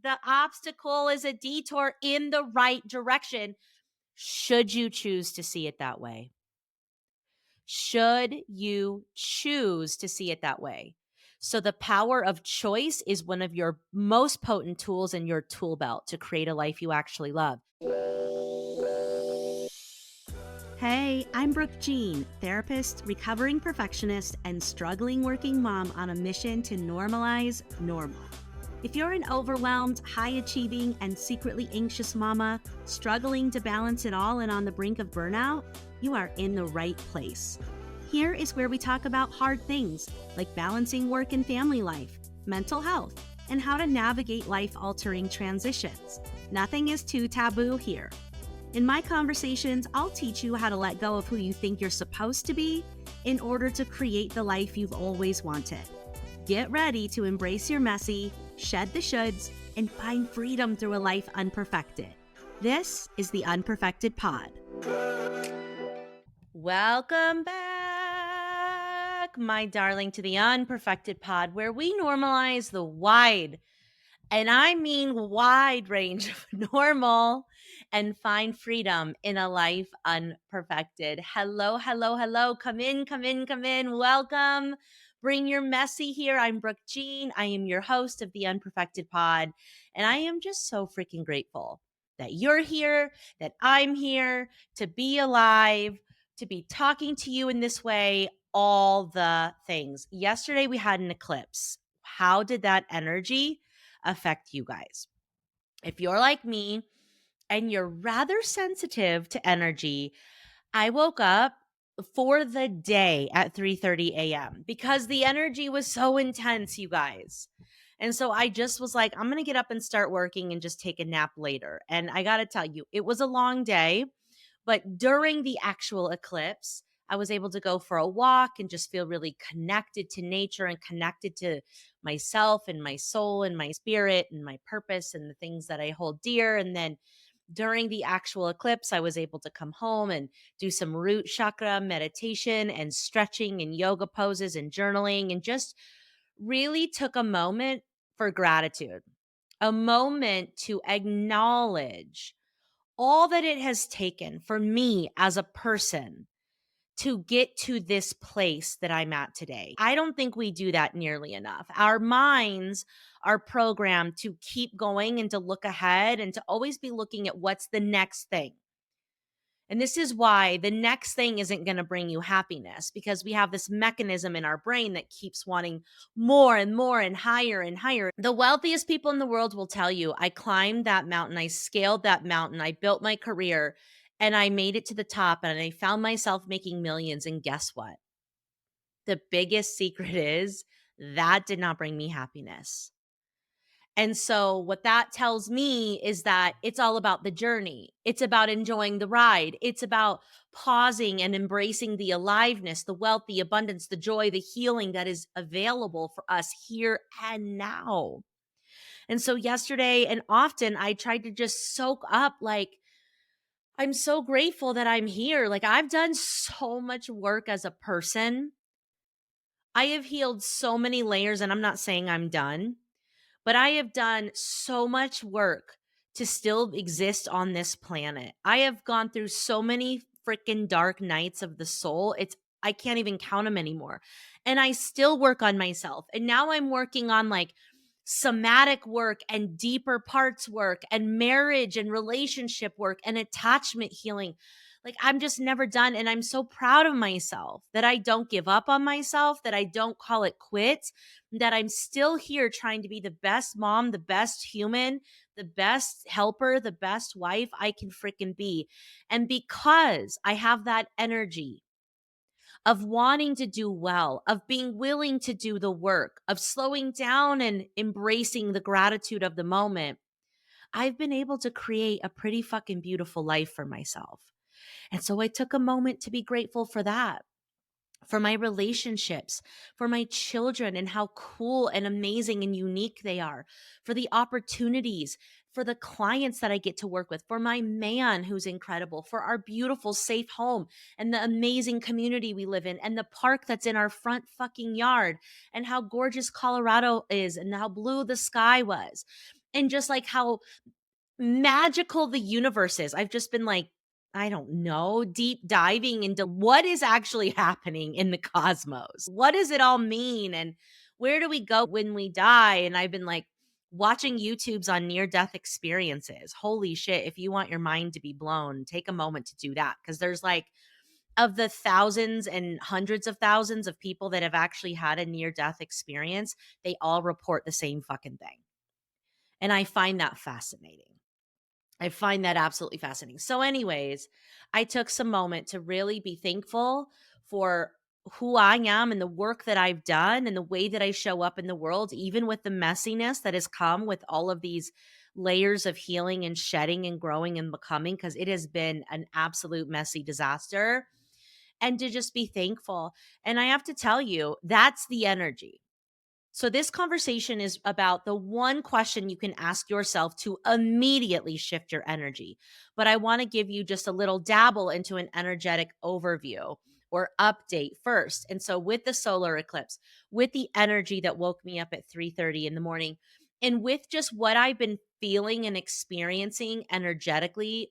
The obstacle is a detour in the right direction, should you choose to see it that way. Should you choose to see it that way. So, the power of choice is one of your most potent tools in your tool belt to create a life you actually love. Hey, I'm Brooke Jean, therapist, recovering perfectionist, and struggling working mom on a mission to normalize normal. If you're an overwhelmed, high achieving, and secretly anxious mama, struggling to balance it all and on the brink of burnout, you are in the right place. Here is where we talk about hard things like balancing work and family life, mental health, and how to navigate life altering transitions. Nothing is too taboo here. In my conversations, I'll teach you how to let go of who you think you're supposed to be in order to create the life you've always wanted. Get ready to embrace your messy, shed the shoulds, and find freedom through a life unperfected. This is the Unperfected Pod. Welcome back, my darling, to the Unperfected Pod, where we normalize the wide, and I mean wide range of normal and find freedom in a life unperfected. Hello, hello, hello. Come in, come in, come in. Welcome. Bring your messy here. I'm Brooke Jean. I am your host of the Unperfected Pod. And I am just so freaking grateful that you're here, that I'm here, to be alive, to be talking to you in this way, all the things. Yesterday we had an eclipse. How did that energy affect you guys? If you're like me and you're rather sensitive to energy, I woke up for the day at 3:30 a.m. because the energy was so intense, you guys. And so I just was like, I'm going to get up and start working and just take a nap later. And I got to tell you, it was a long day, but during the actual eclipse, I was able to go for a walk and just feel really connected to nature and connected to myself and my soul and my spirit and my purpose and the things that I hold dear. And then during the actual eclipse, I was able to come home and do some root chakra meditation and stretching and yoga poses and journaling, and just really took a moment for gratitude, a moment to acknowledge all that it has taken for me as a person to get to this place that I'm at today. I don't think we do that nearly enough. Our minds are programmed to keep going and to look ahead and to always be looking at what's the next thing. And this is why the next thing isn't going to bring you happiness, because we have this mechanism in our brain that keeps wanting more and more and higher and higher. The wealthiest people in the world will tell you, I climbed that mountain, I scaled that mountain, I built my career, and I made it to the top and I found myself making millions. And guess what? The biggest secret is that did not bring me happiness. And so what that tells me is that it's all about the journey. It's about enjoying the ride. It's about pausing and embracing the aliveness, the wealth, the abundance, the joy, the healing that is available for us here and now. And so yesterday and often I tried to just soak up, like, I'm so grateful that I'm here. Like, I've done so much work as a person. I have healed so many layers, and I'm not saying I'm done. But I have done so much work to still exist on this planet. I have gone through so many freaking dark nights of the soul. I can't even count them anymore. And I still work on myself. And now I'm working on like somatic work and deeper parts work and marriage and relationship work and attachment healing. Like, I'm just never done. And I'm so proud of myself that I don't give up on myself, that I don't call it quits, that I'm still here trying to be the best mom, the best human, the best helper, the best wife I can freaking be. And because I have that energy of wanting to do well, of being willing to do the work, of slowing down and embracing the gratitude of the moment, I've been able to create a pretty fucking beautiful life for myself. And so I took a moment to be grateful for that, for my relationships, for my children and how cool and amazing and unique they are, for the opportunities, for the clients that I get to work with, for my man who's incredible, for our beautiful, safe home and the amazing community we live in, and the park that's in our front fucking yard, and how gorgeous Colorado is and how blue the sky was. and just like how magical the universe is. I've just been like, I don't know, deep diving into what is actually happening in the cosmos. What does it all mean? And where do we go when we die? And I've been like watching YouTubes on near death experiences. Holy shit. If you want your mind to be blown, take a moment to do that. Cause there's like, of the thousands and hundreds of thousands of people that have actually had a near death experience, they all report the same fucking thing. And I find that fascinating. I find that absolutely fascinating. So, anyways, I took some moment to really be thankful for who I am and the work that I've done and the way that I show up in the world, even with the messiness that has come with all of these layers of healing and shedding and growing and becoming, because it has been an absolute messy disaster. And to just be thankful. And I have to tell you, that's the energy. So, this conversation is about the one question you can ask yourself to immediately shift your energy. But I want to give you just a little dabble into an energetic overview or update first. And so, with the solar eclipse, with the energy that woke me up at 3:30 in the morning, and with just what I've been feeling and experiencing energetically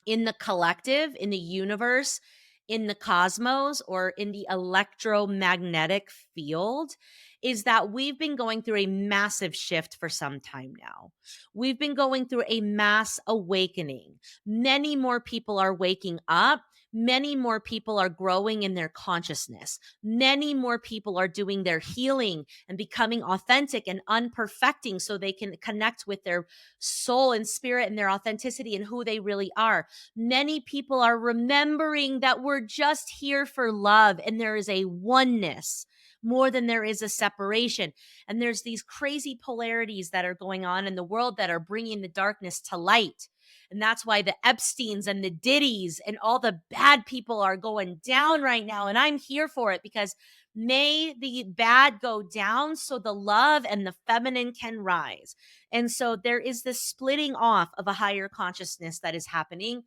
in the collective, in the universe, in the cosmos, or in the electromagnetic field, is that we've been going through a massive shift for some time now. We've been going through a mass awakening. Many more people are waking up. Many more people are growing in their consciousness. Many more people are doing their healing and becoming authentic and unperfecting so they can connect with their soul and spirit and their authenticity and who they really are. Many people are remembering that we're just here for love and there is a oneness more than there is a separation. And there's these crazy polarities that are going on in the world that are bringing the darkness to light. And that's why the Epsteins and the Diddies and all the bad people are going down right now. And I'm here for it because may the bad go down so the love and the feminine can rise. And so there is this splitting off of a higher consciousness that is happening.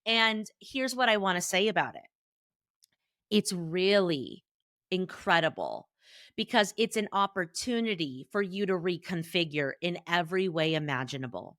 And here's what I want to say about it. It's really incredible because it's an opportunity for you to reconfigure in every way imaginable.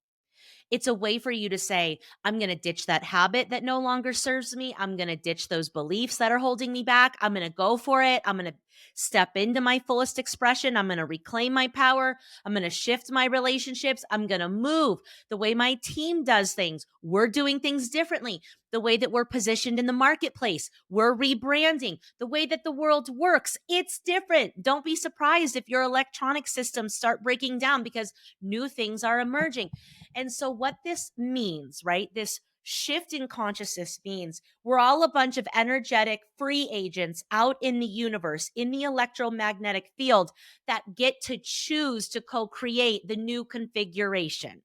It's a way for you to say, I'm going to ditch that habit that no longer serves me. I'm going to ditch those beliefs that are holding me back. I'm going to go for it. I'm going to step into my fullest expression. I'm going to reclaim my power. I'm going to shift my relationships. I'm going to move the way my team does things. We're doing things differently. The way that we're positioned in the marketplace, we're rebranding. The way that the world works, it's different. Don't be surprised if your electronic systems start breaking down because new things are emerging. And so, what this means, right? This shift in consciousness means we're all a bunch of energetic free agents out in the universe, in the electromagnetic field that get to choose to co create the new configuration.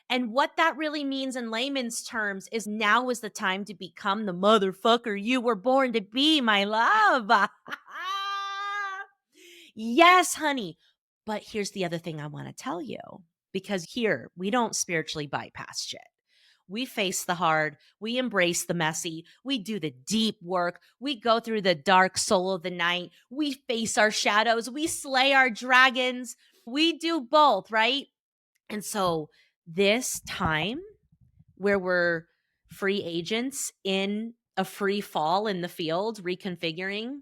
And what that really means in layman's terms is now is the time to become the motherfucker you were born to be, my love. Yes, honey. But here's the other thing I want to tell you because here we don't spiritually bypass shit. We face the hard, we embrace the messy, we do the deep work, we go through the dark soul of the night, we face our shadows, we slay our dragons, we do both, right? And so this time where we're free agents in a free fall in the field, reconfiguring,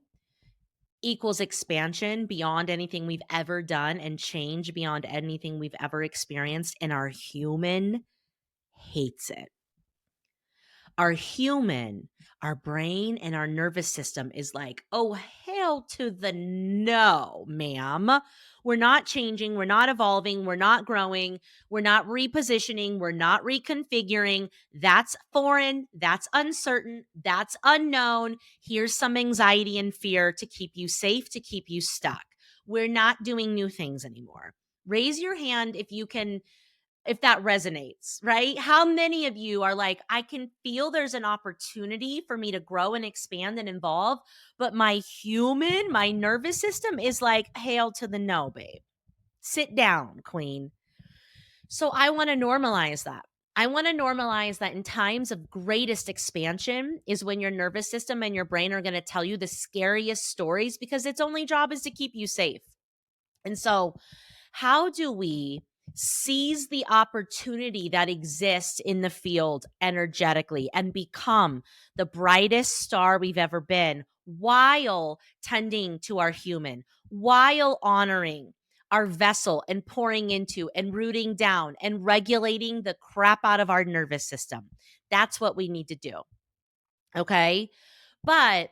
equals expansion beyond anything we've ever done and change beyond anything we've ever experienced. And our human hates it. Our human, our brain, and our nervous system is like, oh, hell to the no, ma'am. We're not changing. We're not evolving. We're not growing. We're not repositioning. We're not reconfiguring. That's foreign. That's uncertain. That's unknown. Here's some anxiety and fear to keep you safe, to keep you stuck. We're not doing new things anymore. Raise your hand if you can, if that resonates, right? How many of you are like, I can feel there's an opportunity for me to grow and expand and evolve, but my human, my nervous system is like, hail to the no, babe. Sit down, queen. So I want to normalize that. I want to normalize that in times of greatest expansion is when your nervous system and your brain are going to tell you the scariest stories because its only job is to keep you safe. And so, how do we Seize the opportunity that exists in the field energetically and become the brightest star we've ever been while tending to our human, while honoring our vessel and pouring into and rooting down and regulating the crap out of our nervous system. That's what we need to do. Okay. But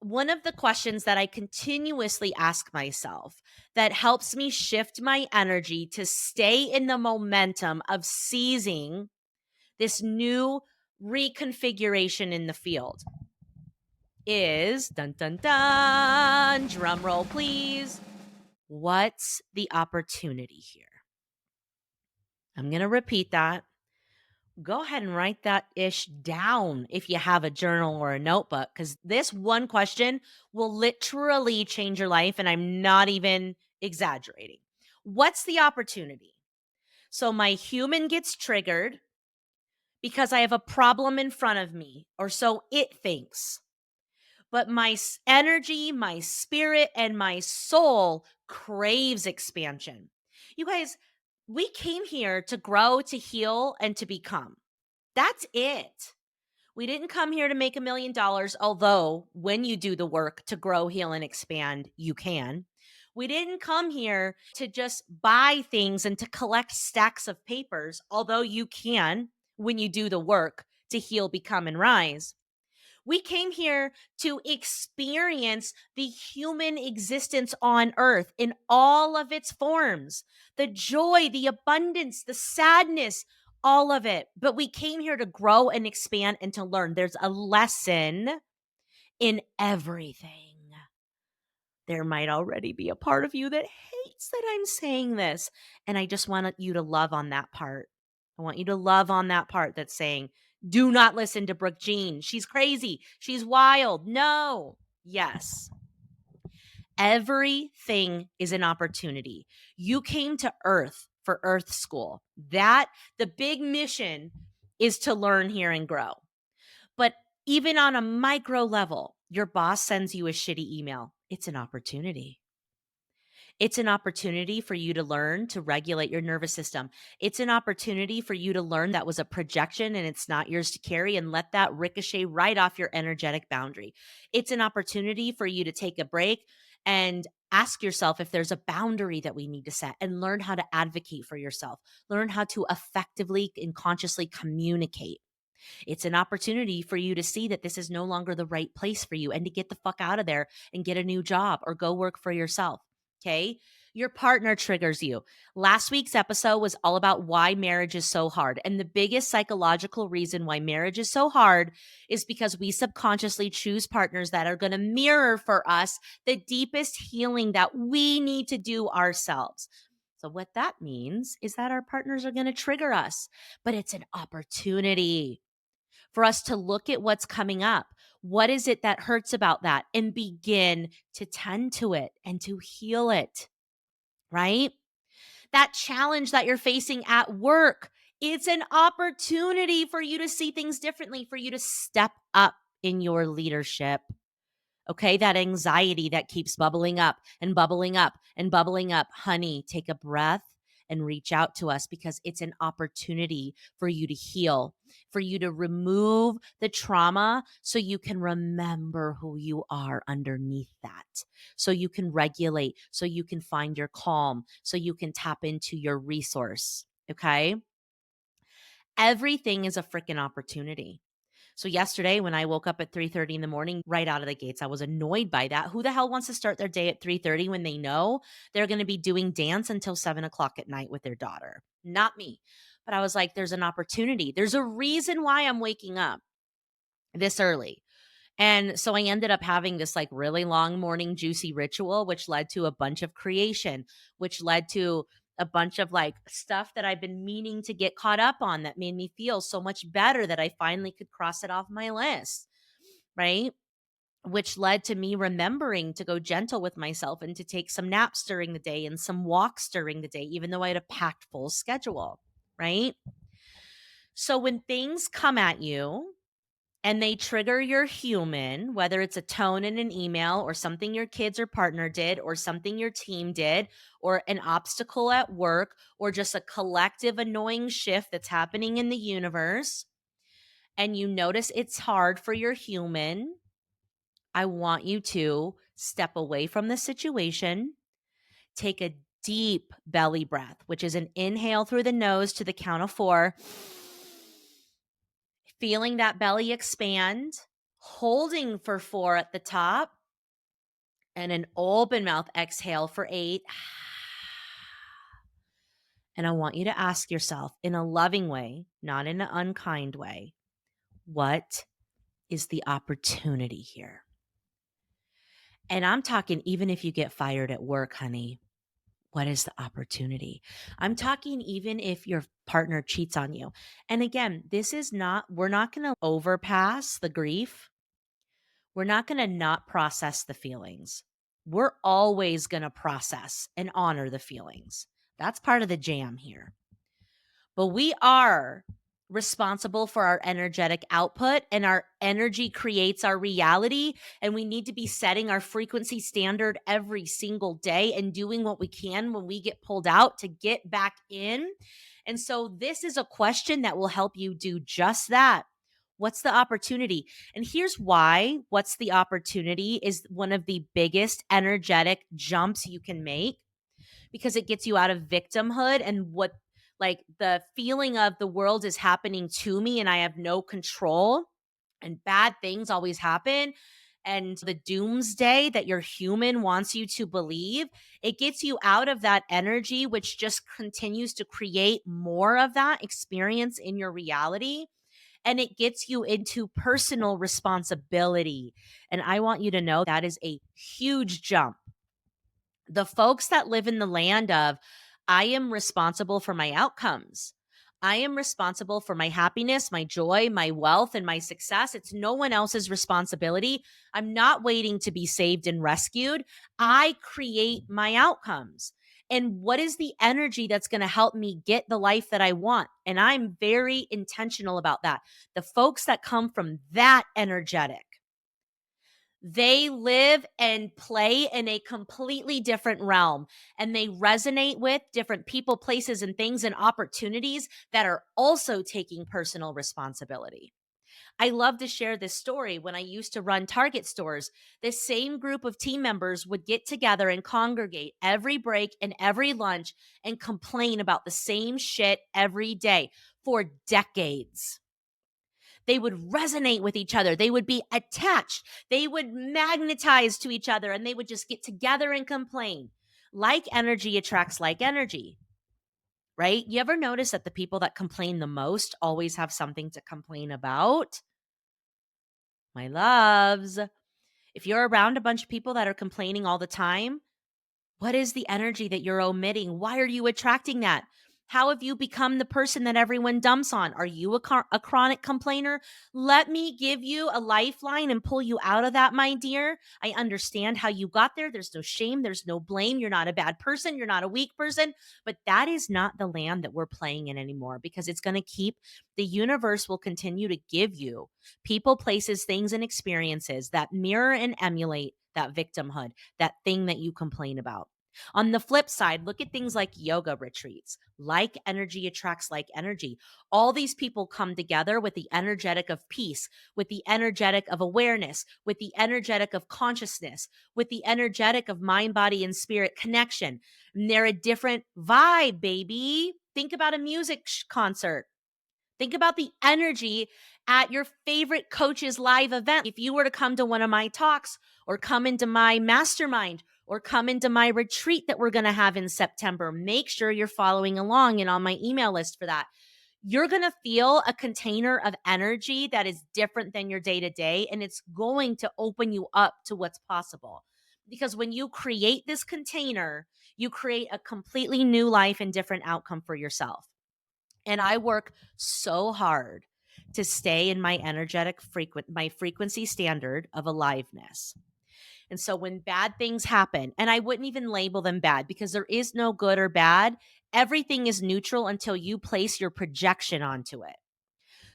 one of the questions that I continuously ask myself that helps me shift my energy to stay in the momentum of seizing this new reconfiguration in the field is dun dun dun, drum roll please. What's the opportunity here? I'm going to repeat that. Go ahead and write that ish down if you have a journal or a notebook, because this one question will literally change your life. And I'm not even exaggerating. What's the opportunity? So my human gets triggered because I have a problem in front of me, or so it thinks. But my energy, my spirit, and my soul craves expansion. You guys, we came here to grow, to heal, and to become. That's it. We didn't come here to make $1,000,000, although when you do the work to grow, heal, and expand, you can. We didn't come here to just buy things and to collect stacks of papers, although you can when you do the work to heal, become, and rise. We came here to experience the human existence on earth in all of its forms, the joy, the abundance, the sadness, all of it. But we came here to grow and expand and to learn. There's a lesson in everything. There might already be a part of you that hates that I'm saying this. And I just want you to love on that part. I want you to love on that part that's saying, do not listen to Brooke Jean. She's crazy. She's wild. No. Yes. Everything is an opportunity. You came to Earth for Earth School. The big mission is to learn here and grow. But even on a micro level, your boss sends you a shitty email. It's an opportunity. It's an opportunity for you to learn to regulate your nervous system. It's an opportunity for you to learn that was a projection and it's not yours to carry, and let that ricochet right off your energetic boundary. It's an opportunity for you to take a break and ask yourself if there's a boundary that we need to set, and learn how to advocate for yourself. Learn how to effectively and consciously communicate. It's an opportunity for you to see that this is no longer the right place for you and to get the fuck out of there and get a new job or go work for yourself. Okay. Your partner triggers you. Last week's episode was all about why marriage is so hard. And the biggest psychological reason why marriage is so hard is because we subconsciously choose partners that are going to mirror for us the deepest healing that we need to do ourselves. So what that means is that our partners are going to trigger us, but it's an opportunity for us to look at what's coming up. What is it that hurts about that? And begin to tend to it and to heal it, right? That challenge that you're facing at work, it's an opportunity for you to see things differently, for you to step up in your leadership. Okay, that anxiety that keeps bubbling up and bubbling up and bubbling up. Honey, take a breath and reach out to us, because it's an opportunity for you to heal, for you to remove the trauma so you can remember who you are underneath that. So you can regulate, so you can find your calm, so you can tap into your resource. Okay. Everything is a freaking opportunity. So yesterday when I woke up at 3:30 in the morning, right out of the gates, I was annoyed by that. Who the hell wants to start their day at 3:30 when they know they're going to be doing dance until 7 o'clock at night with their daughter? Not me. But I was like, there's an opportunity. There's a reason why I'm waking up this early. And so I ended up having this like really long morning juicy ritual, which led to a bunch of creation, which led to a bunch of like stuff that I've been meaning to get caught up on, that made me feel so much better that I finally could cross it off my list. Right. Which led to me remembering to go gentle with myself and to take some naps during the day and some walks during the day, even though I had a packed full schedule. Right. So when things come at you, and they trigger your human, whether it's a tone in an email or something your kids or partner did or something your team did or an obstacle at work or just a collective annoying shift that's happening in the universe, and you notice it's hard for your human, I want you to step away from the situation, take a deep belly breath, which is an inhale through the nose to the count of 4, feeling that belly expand, holding for 4 at the top, and an open mouth exhale for 8. And I want you to ask yourself in a loving way, not in an unkind way, what is the opportunity here? And I'm talking even if you get fired at work, honey, what is the opportunity? I'm talking even if your partner cheats on you. And again, we're not going to overpass the grief. We're not going to not process the feelings. We're always going to process and honor the feelings. That's part of the jam here. But we are responsible for our energetic output, and our energy creates our reality. And we need to be setting our frequency standard every single day and doing what we can when we get pulled out to get back in. And so, this is a question that will help you do just that. What's the opportunity? And here's why what's the opportunity is one of the biggest energetic jumps you can make, because it gets you out of victimhood and what, like, the feeling of the world is happening to me and I have no control and bad things always happen, and the doomsday that your human wants you to believe. It gets you out of that energy, which just continues to create more of that experience in your reality. And it gets you into personal responsibility. And I want you to know that is a huge jump. The folks that live in the land of, I am responsible for my outcomes. I am responsible for my happiness, my joy, my wealth, and my success. It's no one else's responsibility. I'm not waiting to be saved and rescued. I create my outcomes. And what is the energy that's going to help me get the life that I want? And I'm very intentional about that. The folks that come from that energetic, they live and play in a completely different realm, and they resonate with different people, places, and things and opportunities that are also taking personal responsibility. I love to share this story. When I used to run Target stores, this same group of team members would get together and congregate every break and every lunch and complain about the same shit every day for decades. They would resonate with each other. They would be attached. They would magnetize to each other, and they would just get together and complain. Like energy attracts like energy, right? You ever notice that the people that complain the most always have something to complain about? My loves, if you're around a bunch of people that are complaining all the time, what is the energy that you're omitting? Why are you attracting that? How have you become the person that everyone dumps on? Are you a chronic complainer? Let me give you a lifeline and pull you out of that, my dear. I understand how you got there. There's no shame. There's no blame. You're not a bad person. You're not a weak person. But that is not the land that we're playing in anymore, because it's going to keep, the universe will continue to give you people, places, things, and experiences that mirror and emulate that victimhood, that thing that you complain about. On the flip side, look at things like yoga retreats. Like energy attracts like energy. All these people come together with the energetic of peace, with the energetic of awareness, with the energetic of consciousness, with the energetic of mind, body, and spirit connection. And they're a different vibe, baby. Think about a music concert. Think about the energy at your favorite coach's live event. If you were to come to one of my talks or come into my mastermind or come into my retreat that we're going to have in September, make sure you're following along and on my email list for that. You're going to feel a container of energy that is different than your day to day, and it's going to open you up to what's possible. Because when you create this container, you create a completely new life and different outcome for yourself. And I work so hard to stay in my energetic my frequency standard of aliveness. And so when bad things happen, and I wouldn't even label them bad because there is no good or bad, everything is neutral until you place your projection onto it.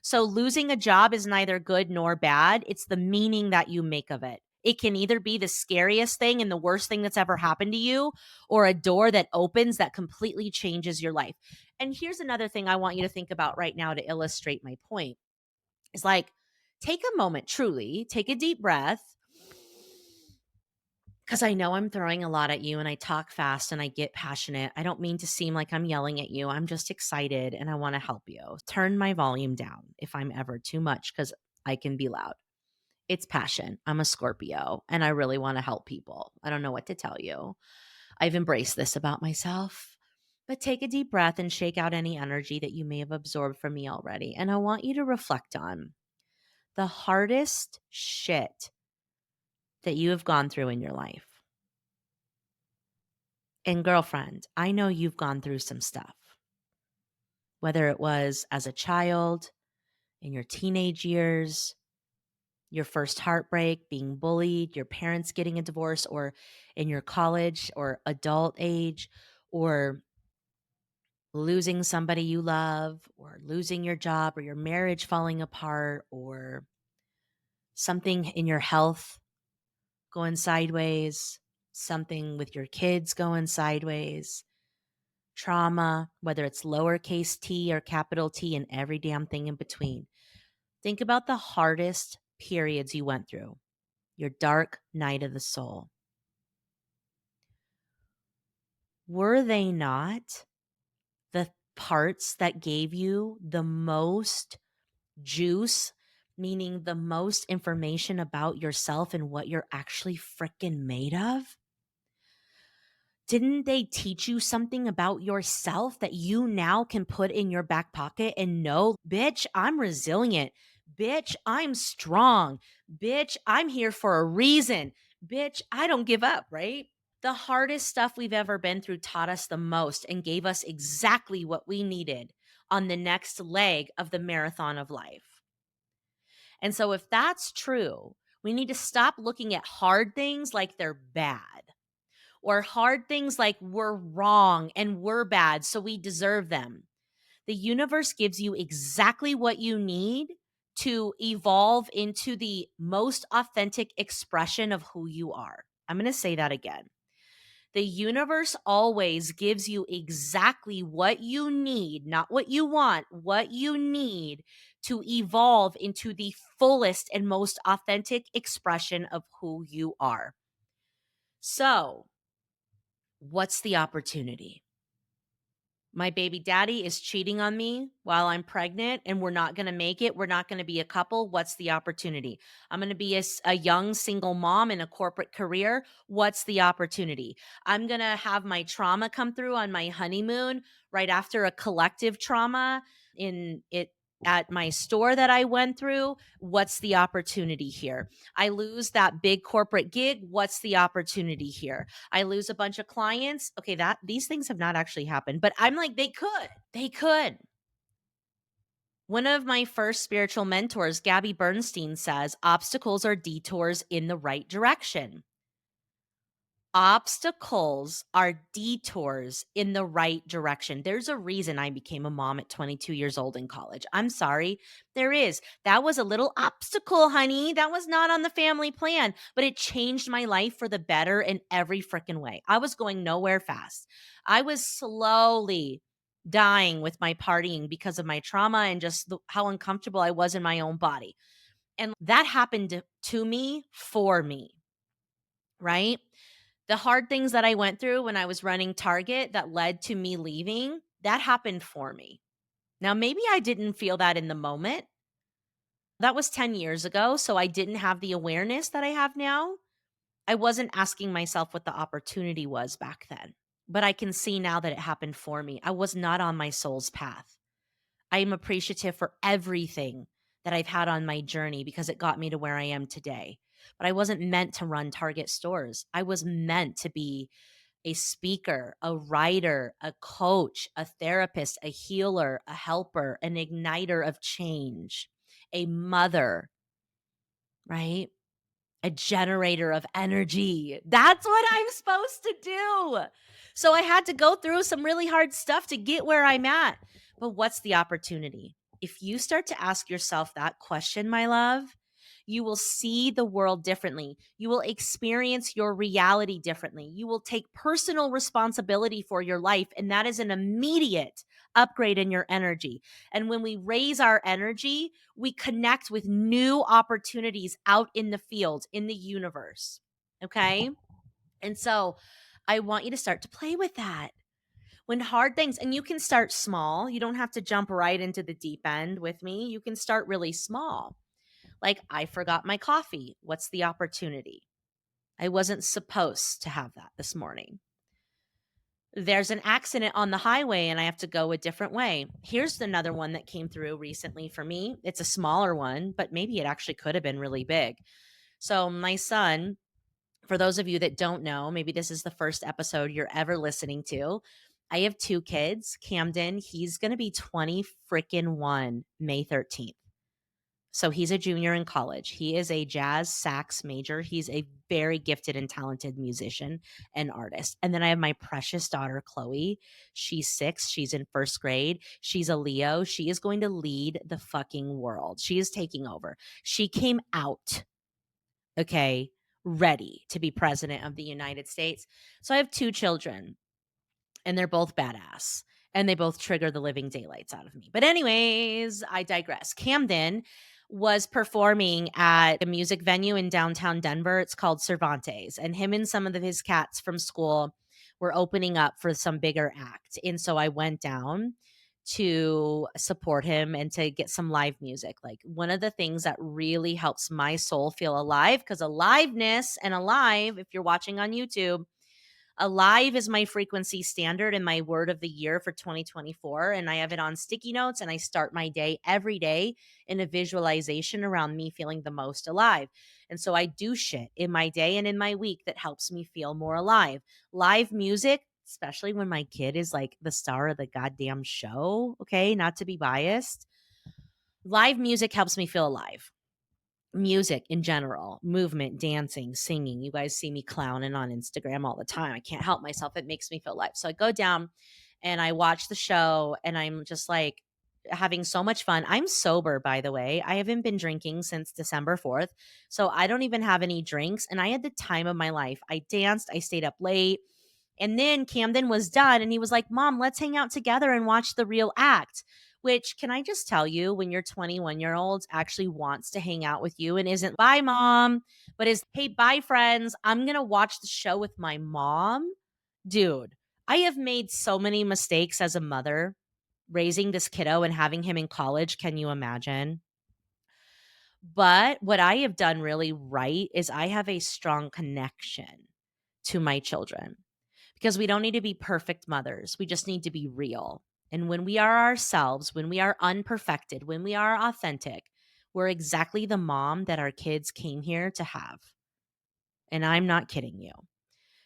So losing a job is neither good nor bad. It's the meaning that you make of it. It can either be the scariest thing and the worst thing that's ever happened to you, or a door that opens that completely changes your life. And here's another thing I want you to think about right now to illustrate my point. Is like, take a moment, truly, take a deep breath, because I know I'm throwing a lot at you and I talk fast and I get passionate. I don't mean to seem like I'm yelling at you. I'm just excited and I want to help you. Turn my volume down if I'm ever too much because I can be loud. It's passion. I'm a Scorpio and I really want to help people. I don't know what to tell you. I've embraced this about myself. But take a deep breath and shake out any energy that you may have absorbed from me already. And I want you to reflect on the hardest shit that you have gone through in your life. And girlfriend, I know you've gone through some stuff, whether it was as a child, in your teenage years, your first heartbreak, being bullied, your parents getting a divorce, or in your college or adult age, or losing somebody you love, or losing your job, or your marriage falling apart, or something in your health going sideways, something with your kids going sideways, trauma, whether it's lowercase t or capital T, and every damn thing in between. Think about the hardest periods you went through, your dark night of the soul. Were they not the parts that gave you the most juice, meaning the most information about yourself and what you're actually freaking made of? Didn't they teach you something about yourself that you now can put in your back pocket and know, bitch, I'm resilient. Bitch, I'm strong. Bitch, I'm here for a reason. Bitch, I don't give up, right? The hardest stuff we've ever been through taught us the most and gave us exactly what we needed on the next leg of the marathon of life. And so, if that's true, we need to stop looking at hard things like they're bad, or hard things like we're wrong and we're bad, so we deserve them. The universe gives you exactly what you need to evolve into the most authentic expression of who you are. I'm going to say that again. The universe always gives you exactly what you need, not what you want, what you need to evolve into the fullest and most authentic expression of who you are. So, what's the opportunity? My baby daddy is cheating on me while I'm pregnant and we're not going to make it. We're not going to be a couple. What's the opportunity? I'm going to be a young single mom in a corporate career. What's the opportunity? I'm going to have my trauma come through on my honeymoon right after a collective trauma in it at my store that I went through. What's the opportunity here? I lose that big corporate gig. What's the opportunity here? I lose a bunch of clients. Okay, that these things have not actually happened, but I'm like, they could. They could. One of my first spiritual mentors, Gabby Bernstein, says obstacles are detours in the right direction. Obstacles are detours in the right direction. There's a reason I became a mom at 22 years old in college. I'm sorry. There is. That was a little obstacle, honey. That was not on the family plan, but it changed my life for the better in every freaking way. I was going nowhere fast. I was slowly dying with my partying because of my trauma and just how uncomfortable I was in my own body. And that happened to me for me, right? The hard things that I went through when I was running Target that led to me leaving, that happened for me. Now, maybe I didn't feel that in the moment. That was 10 years ago, so I didn't have the awareness that I have now. I wasn't asking myself what the opportunity was back then, but I can see now that it happened for me. I was not on my soul's path. I am appreciative for everything that I've had on my journey because it got me to where I am today. But I wasn't meant to run Target stores. I was meant to be a speaker, a writer, a coach, a therapist, a healer, a helper, an igniter of change, a mother, right? A generator of energy. That's what I'm supposed to do. So I had to go through some really hard stuff to get where I'm at. But what's the opportunity? If you start to ask yourself that question, my love, you will see the world differently. You will experience your reality differently. You will take personal responsibility for your life. And that is an immediate upgrade in your energy. And when we raise our energy, we connect with new opportunities out in the field, in the universe. Okay. And so I want you to start to play with that when hard things, and you can start small. You don't have to jump right into the deep end with me. You can start really small. Like, I forgot my coffee. What's the opportunity? I wasn't supposed to have that this morning. There's an accident on the highway and I have to go a different way. Here's another one that came through recently for me. It's a smaller one, but maybe it actually could have been really big. So, my son, for those of you that don't know, maybe this is the first episode you're ever listening to. I have two kids. Camden, he's going to be 20 freaking 1 May 13th. So he's a junior in college. He is a jazz sax major. He's a very gifted and talented musician and artist. And then I have my precious daughter, Chloe. She's 6. She's in first grade. She's a Leo. She is going to lead the fucking world. She is taking over. She came out, okay, ready to be president of the United States. So I have two children and they're both badass and they both trigger the living daylights out of me. But anyways, I digress. Camden was performing at a music venue in downtown Denver. It's called Cervantes, and him and some of his cats from school were opening up for some bigger act. And so I went down to support him and to get some live music. Like, one of the things that really helps my soul feel alive, because aliveness and alive, if you're watching on YouTube, alive is my frequency standard and my word of the year for 2024. And I have it on sticky notes, and I start my day every day in a visualization around me feeling the most alive. And so I do shit in my day and in my week that helps me feel more alive. Live music, especially when my kid is like the star of the goddamn show, okay, not to be biased. Live music helps me feel alive. Music in general, movement, dancing, singing. You guys see me clowning on Instagram all the time. I can't help myself. It makes me feel alive. So I go down and I watch the show and I'm just like having so much fun. I'm sober, by the way. I haven't been drinking since December 4th. So I don't even have any drinks. And I had the time of my life. I danced, I stayed up late. And then Camden was done and he was like, Mom, let's hang out together and watch the real act. Which, can I just tell you, when your 21-year-old actually wants to hang out with you and isn't, bye, mom, but is, hey, bye, friends, I'm going to watch the show with my mom. Dude, I have made so many mistakes as a mother raising this kiddo and having him in college. Can you imagine? But what I have done really right is I have a strong connection to my children, because we don't need to be perfect mothers. We just need to be real. And when we are ourselves, when we are unperfected, when we are authentic, we're exactly the mom that our kids came here to have. And I'm not kidding you.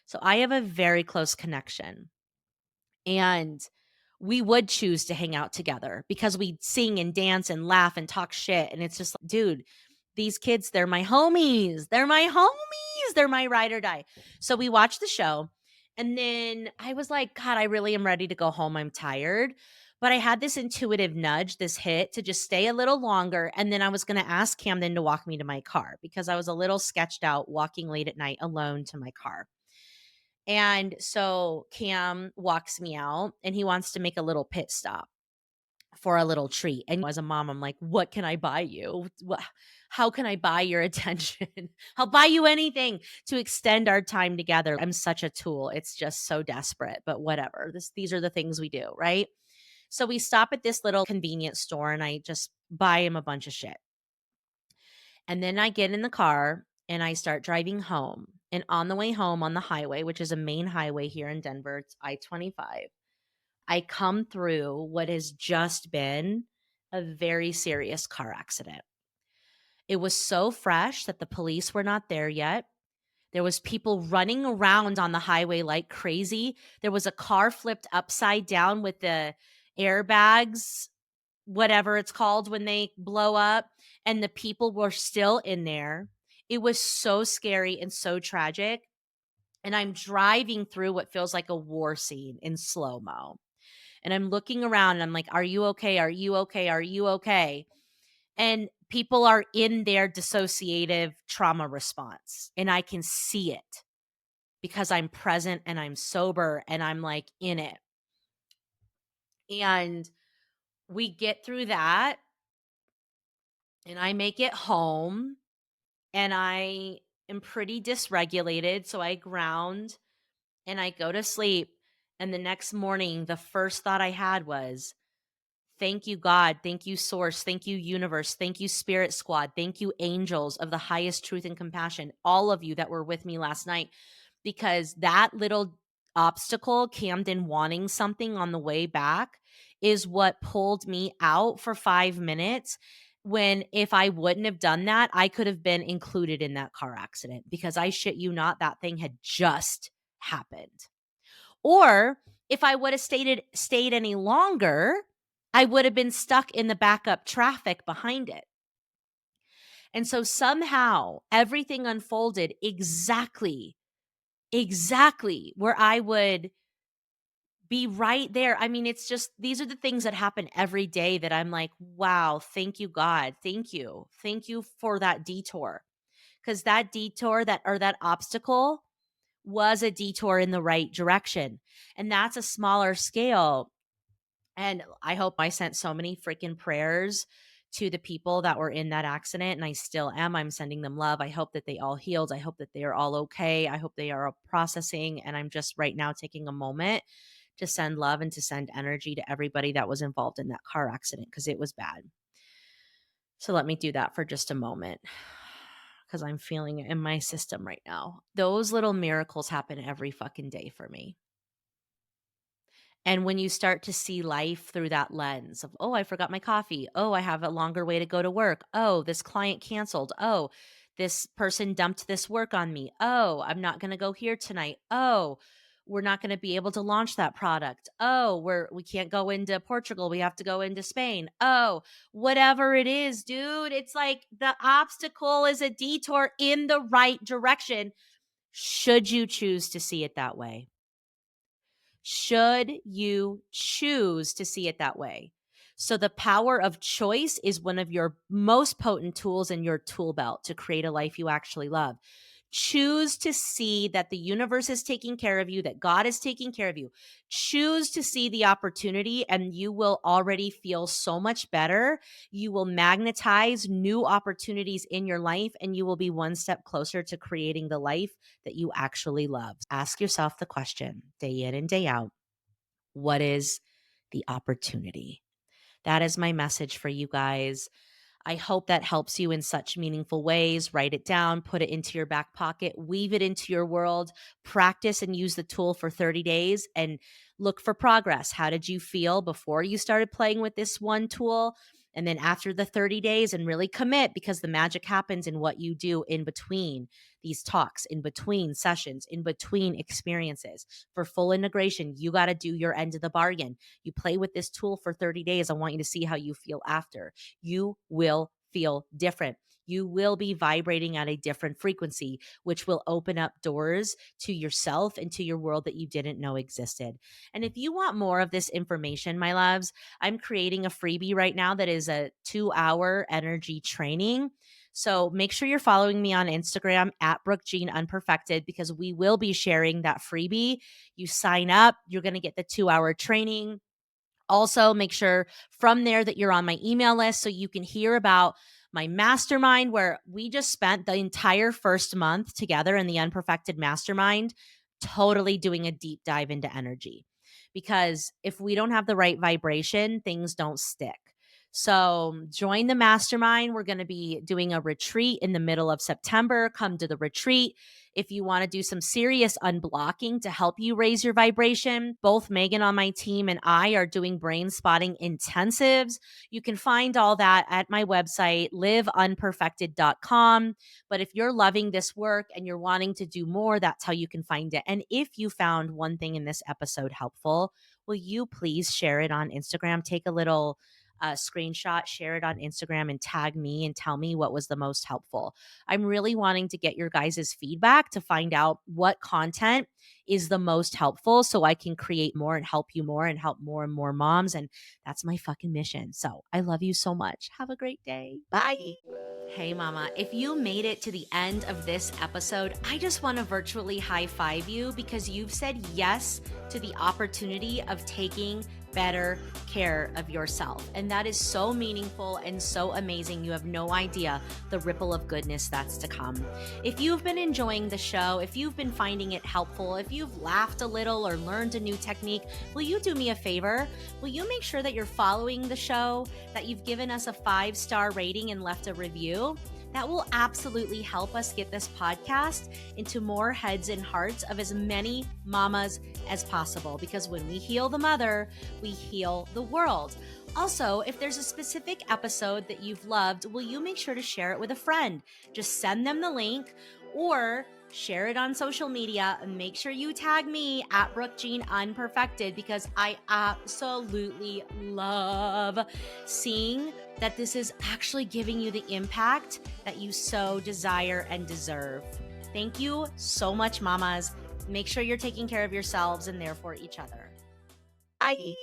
So I have a very close connection. And we would choose to hang out together because we sing and dance and laugh and talk shit. And it's just like, dude, these kids, they're my homies. They're my homies. They're my ride or die. So we watched the show. And then I was like, God, I really am ready to go home. I'm tired. But I had this intuitive nudge, this hit to just stay a little longer. And then I was going to ask Camden to walk me to my car because I was a little sketched out walking late at night alone to my car. And so Cam walks me out and he wants to make a little pit stop for a little treat. And as a mom, I'm like, what can I buy you? How can I buy your attention? I'll buy you anything to extend our time together. I'm such a tool. It's just so desperate, but whatever. These are the things we do, right? So we stop at this little convenience store and I just buy him a bunch of shit. And then I get in the car and I start driving home. And on the way home on the highway, which is a main highway here in Denver, it's I-25, I come through what has just been a very serious car accident. It was so fresh that the police were not there yet. There was people running around on the highway like crazy. There was a car flipped upside down with the airbags, whatever it's called when they blow up, and the people were still in there. It was so scary and so tragic. And I'm driving through what feels like a war scene in slow-mo. And I'm looking around and I'm like, are you okay? Are you okay? Are you okay? And people are in their dissociative trauma response. And I can see it because I'm present and I'm sober and I'm like in it. And we get through that and I make it home and I am pretty dysregulated. So I ground and I go to sleep. And the next morning, the first thought I had was, thank you, God. Thank you, Source. Thank you, Universe. Thank you, Spirit Squad. Thank you, angels of the highest truth and compassion. All of you that were with me last night, because that little obstacle, Camden wanting something on the way back, is what pulled me out for 5 minutes. When if I wouldn't have done that, I could have been included in that car accident because I shit you not, that thing had just happened. Or if I would have stayed any longer, I would have been stuck in the backup traffic behind it. And so somehow everything unfolded exactly where I would be right there. I mean, it's just these are the things that happen every day that I'm like, wow, thank you, God. Thank you. Thank you for that detour. Because that detour, that obstacle was a detour in the right direction. And that's a smaller scale. And I hope I sent so many freaking prayers to the people that were in that accident. And I still am. I'm sending them love. I hope that they all healed. I hope that they are all okay. I hope they are processing. And I'm just right now taking a moment to send love and to send energy to everybody that was involved in that car accident because it was bad. So let me do that for just a moment because I'm feeling it in my system right now. Those little miracles happen every fucking day for me. And when you start to see life through that lens of, oh, I forgot my coffee. Oh, I have a longer way to go to work. Oh, this client canceled. Oh, this person dumped this work on me. Oh, I'm not going to go here tonight. Oh, we're not going to be able to launch that product. Oh, we can't go into Portugal. We have to go into Spain. Oh, whatever it is, dude. It's like the obstacle is a detour in the right direction. Should you choose to see it that way? Should you choose to see it that way? So, the power of choice is one of your most potent tools in your tool belt to create a life you actually love. Choose to see that the universe is taking care of you, that God is taking care of you. Choose to see the opportunity, and you will already feel so much better. You will magnetize new opportunities in your life, and you will be one step closer to creating the life that you actually love. Ask yourself the question day in and day out, what is the opportunity? That is my message for you guys. I hope that helps you in such meaningful ways. Write it down, put it into your back pocket, weave it into your world, practice and use the tool for 30 days and look for progress. How did you feel before you started playing with this one tool? And then after the 30 days, and really commit, because the magic happens in what you do in between these talks, in between sessions, in between experiences. For full integration, you got to do your end of the bargain. You play with this tool for 30 days. I want you to see how you feel after. You will feel different. You will be vibrating at a different frequency, which will open up doors to yourself and to your world that you didn't know existed. And if you want more of this information, my loves, I'm creating a freebie right now that is a 2-hour energy training. So make sure you're following me on Instagram at Brooke Jean Unperfected, because we will be sharing that freebie. You sign up, you're going to get the 2-hour training. Also, make sure from there that you're on my email list so you can hear about my mastermind, where we just spent the entire first month together in the Unperfected Mastermind, totally doing a deep dive into energy. Because if we don't have the right vibration, things don't stick. So join the mastermind. We're going to be doing a retreat in the middle of September. Come to the retreat. If you want to do some serious unblocking to help you raise your vibration, both Megan on my team and I are doing brain spotting intensives. You can find all that at my website, liveunperfected.com. But if you're loving this work and you're wanting to do more, that's how you can find it. And if you found one thing in this episode helpful, will you please share it on Instagram? Take a little a screenshot, share it on Instagram, and tag me and tell me what was the most helpful. I'm really wanting to get your guys' feedback to find out what content is the most helpful so I can create more and help you more and help more and more moms. And that's my fucking mission. So I love you so much. Have a great day. Bye. Hey, mama, if you made it to the end of this episode, I just want to virtually high five you because you've said yes to the opportunity of taking better care of yourself. And that is so meaningful and so amazing. You have no idea the ripple of goodness that's to come. If you've been enjoying the show, if you've been finding it helpful, if you've laughed a little or learned a new technique, will you do me a favor? Will you make sure that you're following the show, that you've given us a 5-star rating and left a review? That will absolutely help us get this podcast into more heads and hearts of as many mamas as possible. Because when we heal the mother, we heal the world. Also, if there's a specific episode that you've loved, will you make sure to share it with a friend? Just send them the link or share it on social media and make sure you tag me at Brooke Jean Unperfected because I absolutely love seeing that this is actually giving you the impact that you so desire and deserve. Thank you so much, mamas. Make sure you're taking care of yourselves and therefore each other. Bye.